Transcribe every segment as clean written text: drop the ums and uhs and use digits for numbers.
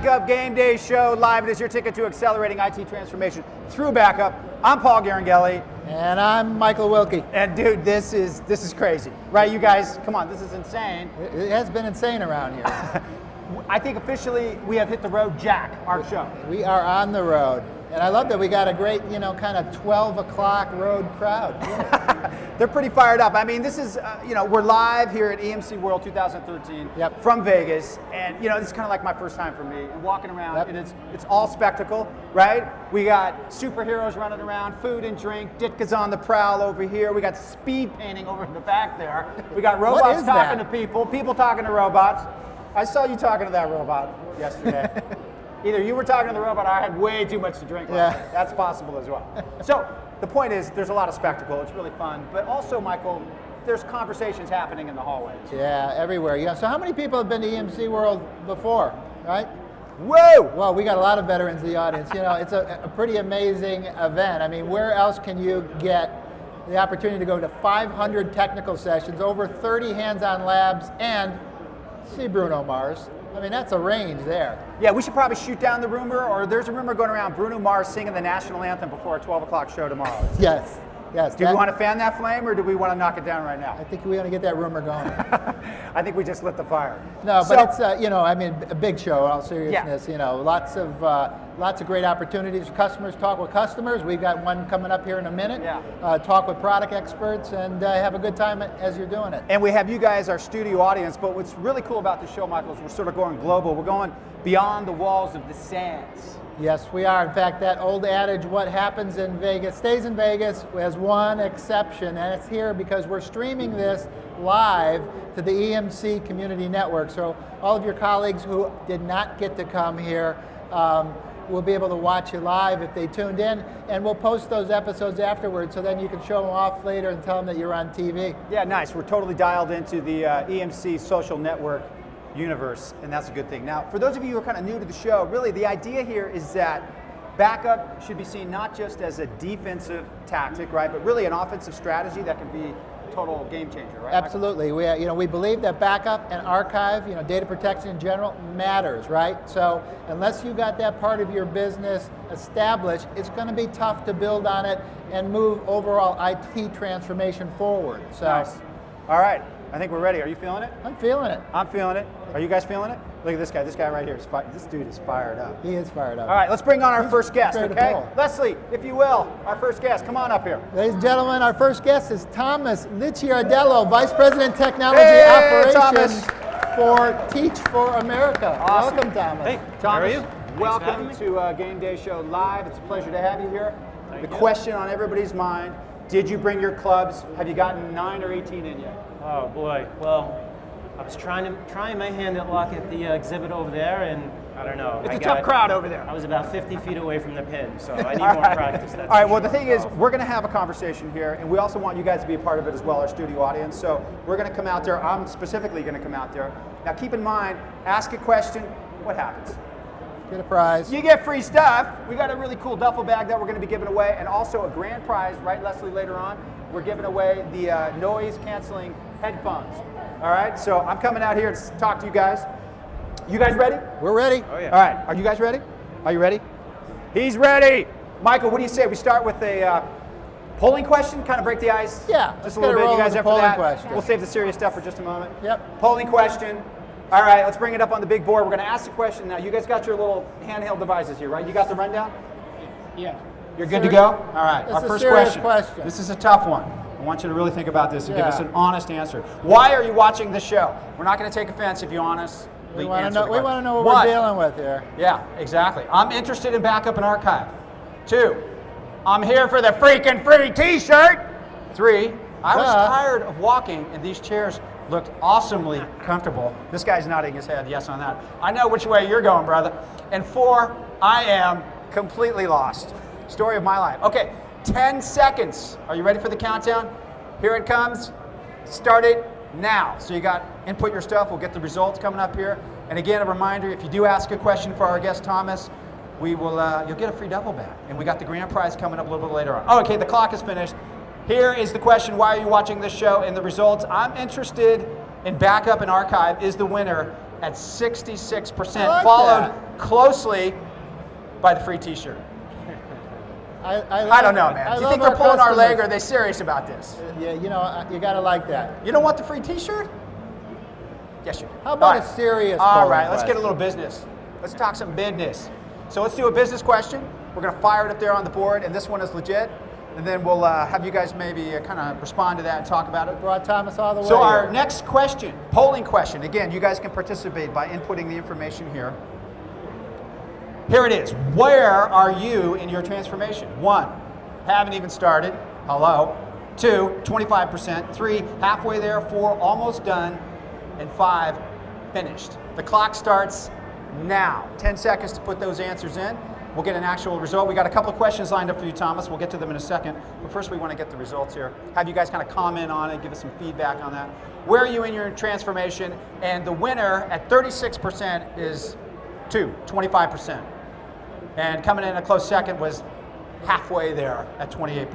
Backup Game Day Show live. It is your ticket to accelerating IT transformation through backup. I'm Paul Garangelli. And I'm Michael Wilke. And dude, this is crazy, right? You guys, come on, this is insane. It has been insane around here. I think officially we have hit the road, Jack, our show. We are on the road. And I love that we got a great, kind of 12 o'clock road crowd. They're pretty fired up. I mean, this is, we're live here at EMC World 2013 from Vegas. And, this is kind of like my first time for me. And walking around, and it's all spectacle, right? We got superheroes running around, food and drink. Ditka's on the prowl over here. We got speed painting over in the back there. We got robots talking to people talking to robots. I saw you talking to that robot yesterday. Either you were talking to the robot or I had way too much to drink last night. That's possible as well. So the point is, there's a lot of spectacle. It's really fun. But also, Michael, there's conversations happening in the hallways. Yeah, everywhere. Yeah. So how many people have been to EMC World before, right? Whoa! Well, we got a lot of veterans in the audience. It's a pretty amazing event. I mean, where else can you get the opportunity to go to 500 technical sessions, over 30 hands-on labs, and see Bruno Mars? I mean, that's a range there. Yeah, we should probably shoot down the rumor, or there's a rumor going around Bruno Mars singing the national anthem before a 12 o'clock show tomorrow. Yes. Do we want to fan that flame, or do we want to knock it down right now? I think we want to get that rumor going. I think we just lit the fire. No, but it's, a big show, in all seriousness. Yeah. Lots of great opportunities. Customers talk with customers. We've got one coming up here in a minute. Yeah. Talk with product experts and have a good time as you're doing it. And we have you guys, our studio audience, but what's really cool about the show, Michael, is we're sort of going global. We're going beyond the walls of the sands. Yes, we are. In fact, that old adage, what happens in Vegas stays in Vegas, has one exception, and it's here because we're streaming this live to the EMC Community Network. So all of your colleagues who did not get to come here will be able to watch it live if they tuned in, and we'll post those episodes afterwards, so then you can show them off later and tell them that you're on TV. Yeah, nice. We're totally dialed into the EMC social network universe, and that's a good thing. Now, for those of you who are kind of new to the show, really the idea here is that backup should be seen not just as a defensive tactic, right, but really an offensive strategy that can be a total game changer, right? Absolutely. We believe that backup and archive, data protection in general matters, right? So unless you got that part of your business established, it's going to be tough to build on it and move overall IT transformation forward. So, nice. All right. I think we're ready. Are you feeling it? I'm feeling it. I'm feeling it. Are you guys feeling it? Look at this guy. This guy right here. This dude is fired up. He is fired up. All right, let's bring on our first guest, okay? Leslie, if you will, our first guest. Come on up here. Ladies and gentlemen, our first guest is Thomas Licciardello, Vice President Technology Operations for Teach for America. Awesome. Welcome, Thomas. Hey, Thomas. How are you? Welcome to Game Day Show Live. It's a pleasure to have you here. The question on everybody's mind, did you bring your clubs? Have you gotten 9 or 18 in yet? Oh boy, well, I was trying my hand at luck at the exhibit over there, and I don't know. It's a tough crowd over there. I was about 50 feet away from the pin, so I need more practice. That's all right, well, the thing is, we're going to have a conversation here, and we also want you guys to be a part of it as well, our studio audience. So we're going to come out there. I'm specifically going to come out there. Now, keep in mind, ask a question, what happens? Get a prize. You get free stuff. We got a really cool duffel bag that we're going to be giving away, and also a grand prize, right, Leslie, later on? We're giving away the noise-canceling headphones. All right, so I'm coming out here to talk to you guys. You guys ready? We're ready. Oh, yeah. All right, are you guys ready? Are you ready? He's ready. Michael, what do you say? We start with a polling question, kind of break the ice? Yeah, just a little bit. You guys up for that? Question. We'll save the serious stuff for just a moment. Yep. Polling question. All right, let's bring it up on the big board. We're going to ask the question now. You guys got your little handheld devices here, right? You got the rundown? Yeah. You're good to go? All right, This our is first a serious question. This is a tough one. I want you to really think about this and give us an honest answer. Why are you watching this show? We're not going to take offense if you honestly We want answer to the question. know what we're dealing with here. Yeah, exactly. I'm interested in backup and archive. 2, I'm here for the freaking free t-shirt. 3, I was tired of walking and these chairs looked awesomely comfortable. This guy's nodding his head yes on that. I know which way you're going, brother. And 4, I am completely lost. Story of my life. Okay, 10 seconds. Are you ready for the countdown? Here it comes. Start it now. So you got input your stuff. We'll get the results coming up here. And again, a reminder, if you do ask a question for our guest Thomas, we will you'll get a free duffel bag. And we got the grand prize coming up a little bit later on. Oh, okay, the clock is finished. Here is the question, why are you watching this show? And the results, I'm interested in backup and archive is the winner. at 66%, I like followed that. closely by the free t-shirt. I don't know, man. Do you think they're pulling our leg, or are they serious about this? Yeah, you know, you got to like that. You don't want the free t-shirt? Yes, you do. How about All a serious All polling right, let's get a question? little business. Let's talk some business. So let's do a business question. We're going to fire it up there on the board, and this one is legit. And then we'll have you guys maybe kind of respond to that and talk about it. Brought Thomas all the way. So our here. next question, polling question. Again, you guys can participate by inputting the information here. Here it is. Where are you in your transformation? 1, haven't even started. Hello. 2, 25%. 3, halfway there. 4, almost done. And 5, finished. The clock starts now. 10 seconds to put those answers in. We'll get an actual result. We got a couple of questions lined up for you, Thomas. We'll get to them in a second. But first, we want to get the results here. Have you guys kind of comment on it, give us some feedback on that. Where are you in your transformation? And the winner at 36% is 2, 25%. And coming in a close second was halfway there at 28%.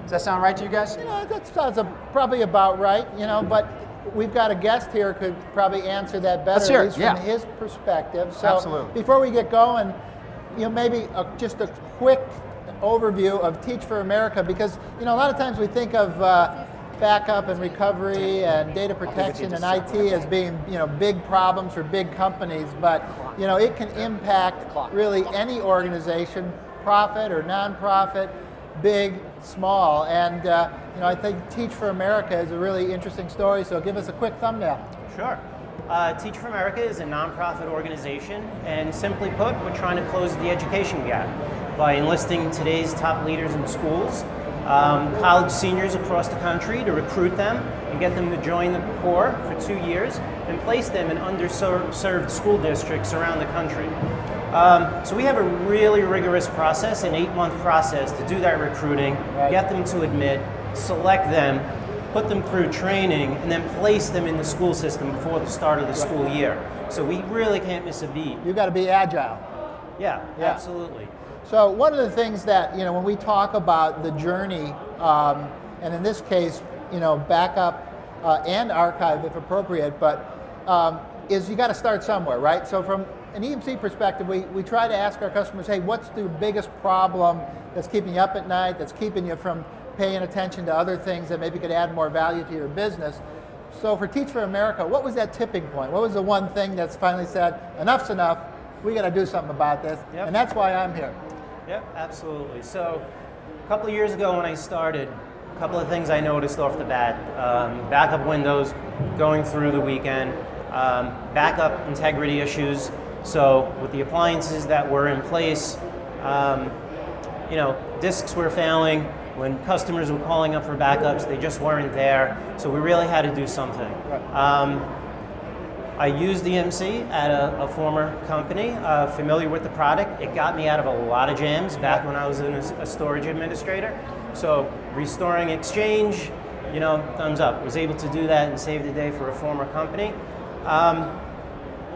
Does that sound right to you guys? You know, that sounds probably about right, you know, but we've got a guest here who could probably answer that better, Let's hear at it, least from his perspective. So Absolutely. Before we get going, you know, maybe just a quick overview of Teach for America, because, you know, a lot of times we think of backup and recovery and data protection and IT as being, you know, big problems for big companies, but, you know, it can impact really any organization, profit or nonprofit, big, small, and you know, I think Teach for America is a really interesting story, so give us a quick thumbnail. Sure. Teach for America is a nonprofit organization, and simply put, we're trying to close the education gap by enlisting today's top leaders in schools, college seniors across the country, to recruit them and get them to join the Corps for 2 years and place them in underserved school districts around the country. So we have a really rigorous process, an 8-month process to do that recruiting, get them to admit, select them, put them through training, and then place them in the school system before the start of the school year. So we really can't miss a beat. You've got to be agile. Yeah, absolutely. So one of the things that, you know, when we talk about the journey, and in this case, you know, backup and archive if appropriate, but is you got to start somewhere, right? So from an EMC perspective, we try to ask our customers, hey, what's the biggest problem that's keeping you up at night, that's keeping you from paying attention to other things that maybe could add more value to your business? So for Teach for America, what was that tipping point? What was the one thing that's finally said, enough's enough, we got to do something about this, and that's why I'm here. Yep, absolutely. So a couple of years ago when I started, a couple of things I noticed off the bat. Backup windows going through the weekend, backup integrity issues. So with the appliances that were in place, you know, disks were failing. When customers were calling up for backups, they just weren't there. So we really had to do something. I used EMC at a former company, familiar with the product. It got me out of a lot of jams back when I was a storage administrator. So restoring Exchange, you know, thumbs up. Was able to do that and save the day for a former company.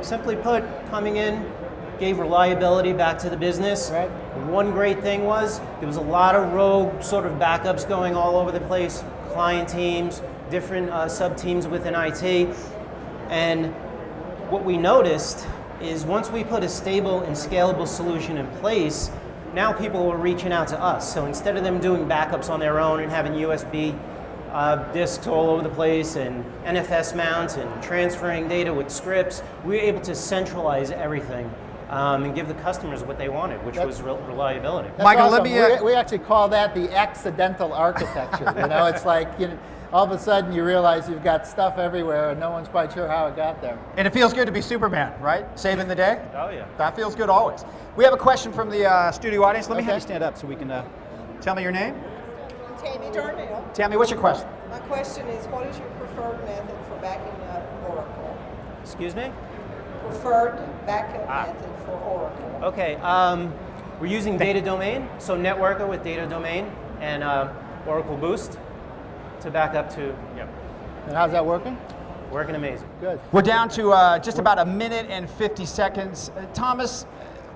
Simply put, coming in, gave reliability back to the business. Right. One great thing was there was a lot of rogue sort of backups going all over the place, client teams, different sub-teams within IT. And what we noticed is once we put a stable and scalable solution in place, now people were reaching out to us. So instead of them doing backups on their own and having USB disks all over the place and NFS mounts and transferring data with scripts, we were able to centralize everything and give the customers what they wanted, which was reliability. That's Michael, awesome. let me... We actually call that the accidental architecture. You know, it's like, you know, all of a sudden you realize you've got stuff everywhere and no one's quite sure how it got there. And it feels good to be Superman, right? Saving the day? Oh yeah. That feels good always. We have a question from the studio audience. Let me have Okay. you stand up so we can tell me your name. Tammy Darnell. Tammy, what's your question? My question is, what is your preferred method for backing up Oracle? Excuse me? Preferred backup method for Oracle. Okay, we're using Data Domain, so Networker with Data Domain and Oracle Boost to back up to, And how's that working? working amazing. Good. We're down to just about a minute and 50 seconds. Thomas,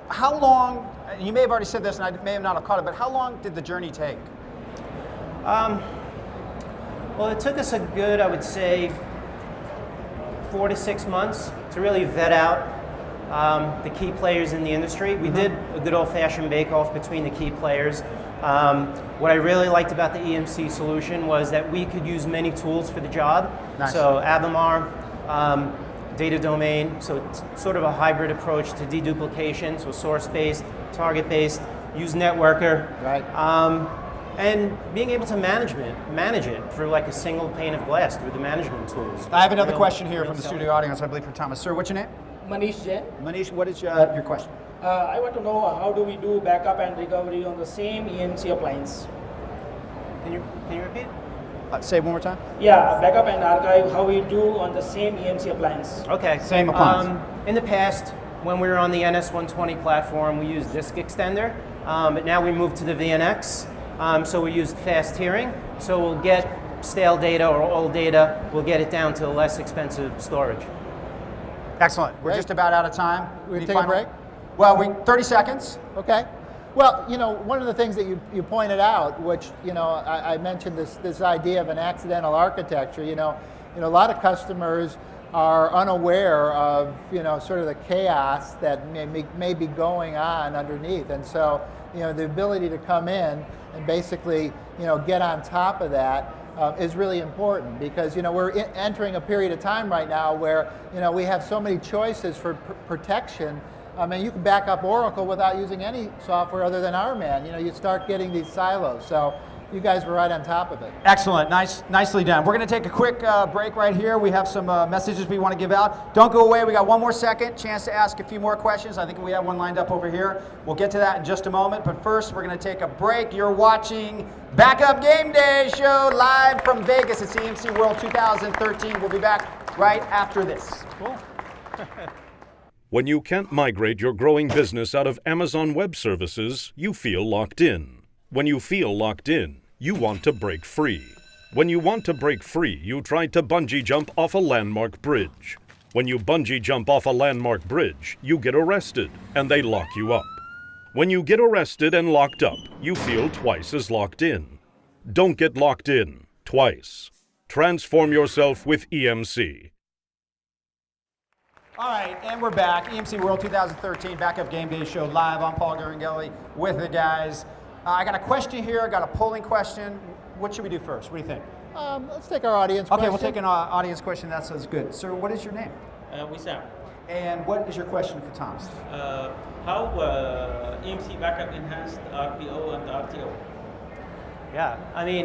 how long, you may have already said this and I may have not have caught it, but how long did the journey take? Well, it took us a good, I would say, 4 to 6 months to really vet out the key players in the industry. We did a good old-fashioned bake-off between the key players. What I really liked about the EMC solution was that we could use many tools for the job. Nice. So Avamar, data domain, so it's sort of a hybrid approach to deduplication, so source-based, target-based, use networker. Right. And being able to manage it through like a single pane of glass through the management tools. I have another question here real from the selling. studio audience, I believe for Thomas. Sir, what's your name? Manish Jain. Manish, what is your question? I want to know how do we do backup and recovery on the same EMC appliance? Can you repeat? Say it one more time. Yeah, backup and archive, how we do on the same EMC appliance. Okay. Same appliance. In the past, when we were on the NS120 platform, we used disk extender, but now we moved to the VNX. So we used fast tiering. So we'll get stale data or old data, we'll get it down to less expensive storage. Excellent. We're Great. just about out of time. We Any take a final- break? Well, 30 seconds. Okay. Well, one of the things that you pointed out, which I mentioned this idea of an accidental architecture. A lot of customers are unaware of sort of the chaos that may be going on underneath, and so the ability to come in and basically get on top of that is really important, because we're entering a period of time right now where we have so many choices for protection. And you can back up Oracle without using any software other than RMAN. You start getting these silos. So you guys were right on top of it. Excellent. Nicely done. We're going to take a quick break right here. We have some messages we want to give out. Don't go away. We got one more second, chance to ask a few more questions. I think we have one lined up over here. We'll get to that in just a moment. But first, we're going to take a break. You're watching Backup Game Day show live from Vegas. It's EMC World 2013. We'll be back right after this. Cool. When you can't migrate your growing business out of Amazon Web Services, you feel locked in. When you feel locked in, you want to break free. When you want to break free, you try to bungee jump off a landmark bridge. When you bungee jump off a landmark bridge, you get arrested, and they lock you up. When you get arrested and locked up, you feel twice as locked in. Don't get locked in twice. Transform yourself with EMC. All right, and we're back. EMC World 2013 Backup Game Day show live. I'm Paul Guringelli with the guys. I got a question here. I got a polling question. What should we do first? What do you think? Let's take our audience question. Okay, we'll take an audience question. That sounds good. Sir, what is your name? Wissam, And what is your question for Thomas? how EMC Backup enhanced the RPO and the RTO? Yeah,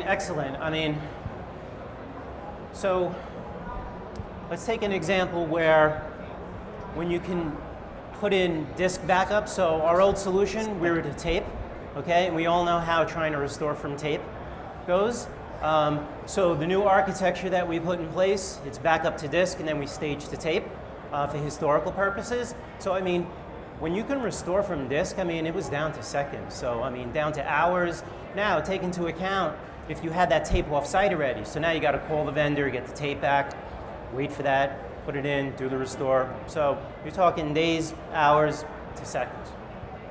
excellent. So let's take an example where when you can put in disk backup. So our old solution, we were to tape, okay? And we all know how trying to restore from tape goes. So the new architecture that we put in place, it's backup to disk, and then we stage to tape for historical purposes. So when you can restore from disk, it was down to seconds. So down to hours. Now take into account if you had that tape off-site already. So now you got to call the vendor, get the tape back, wait for that, put it in, do the restore. So you're talking days, hours to seconds.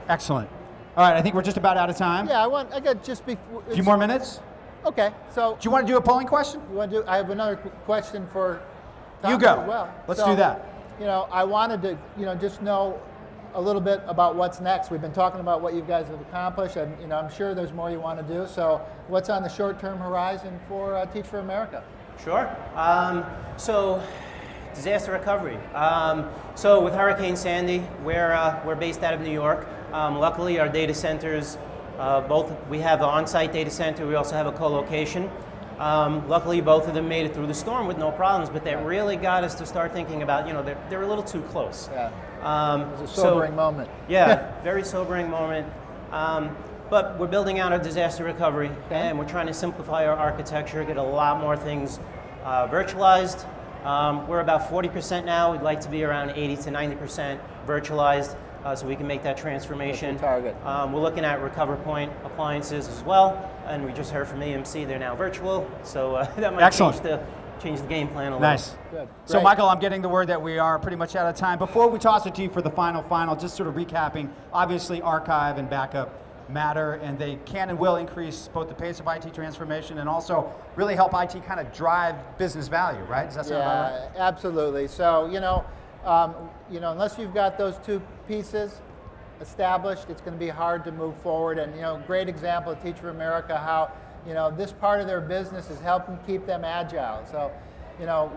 Excellent. All right, I think we're just about out of time. Yeah, I got just before. A few more minutes? Okay, so Do you want to do a polling question? you want to do? I have another question for Thomas You go. as well. Let's So, do that. I wanted to, just know a little bit about what's next. We've been talking about what you guys have accomplished, and I'm sure there's more you want to do. So, what's on the short-term horizon for Teach for America? Sure. So disaster recovery. So with Hurricane Sandy, we're based out of New York. Luckily, our data centers, we have an on-site data center. We also have a co-location. Luckily, both of them made it through the storm with no problems, but that really got us to start thinking about, they're a little too close. Yeah. It was a sobering moment. Yeah, very sobering moment. But we're building out our disaster recovery, and we're trying to simplify our architecture, get a lot more things virtualized. We're about 40% now. We'd like to be around 80 to 90% virtualized, so we can make that transformation. That's the target. We're looking at recover point appliances as well, and we just heard from EMC they're now virtual, so that might Excellent. change the game plan a little. Nice. Good. So, Great. Michael, I'm getting the word that we are pretty much out of time. Before we toss it to you for the final, just sort of recapping, obviously archive and backup matter, and they can and will increase both the pace of IT transformation and also really help IT kind of drive business value, right? Does that sound about right? Yeah, absolutely. So, unless you've got those two pieces established, it's going to be hard to move forward. And, great example of Teach for America, how, this part of their business is helping keep them agile. So,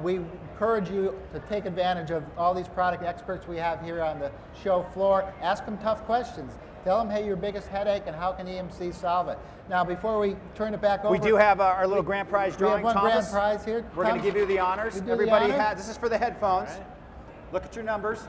we encourage you to take advantage of all these product experts we have here on the show floor. Ask them tough questions. Tell them, hey, your biggest headache and how can EMC solve it? Now, before we turn it back over. We do have our little grand prize drawing, We have one Thomas. grand prize here. We're going to give you the honors. Everybody has, this is for the headphones. Right. Look at your numbers.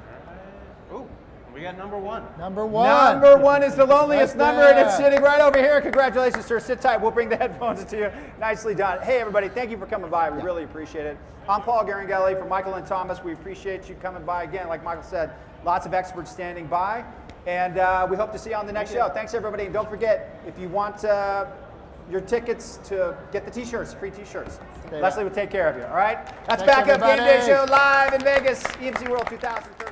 Ooh, we got number one. Number one. Number one is the loneliest Right number, and it's there. sitting right over here. Congratulations, sir. Sit tight. We'll bring the headphones to you. Nicely done. Hey, everybody, thank you for coming by. We really appreciate it. I'm Paul Garangelli from Michael and Thomas. We appreciate you coming by again. Like Michael said, lots of experts standing by, and we hope to see you on the next show. Thanks, everybody, and don't forget, if you want your tickets to get the T-shirts, free T-shirts, Leslie will take care of you, all right? That's Thanks, Backup Game Day everybody. Show live in Vegas, EMC World 2013.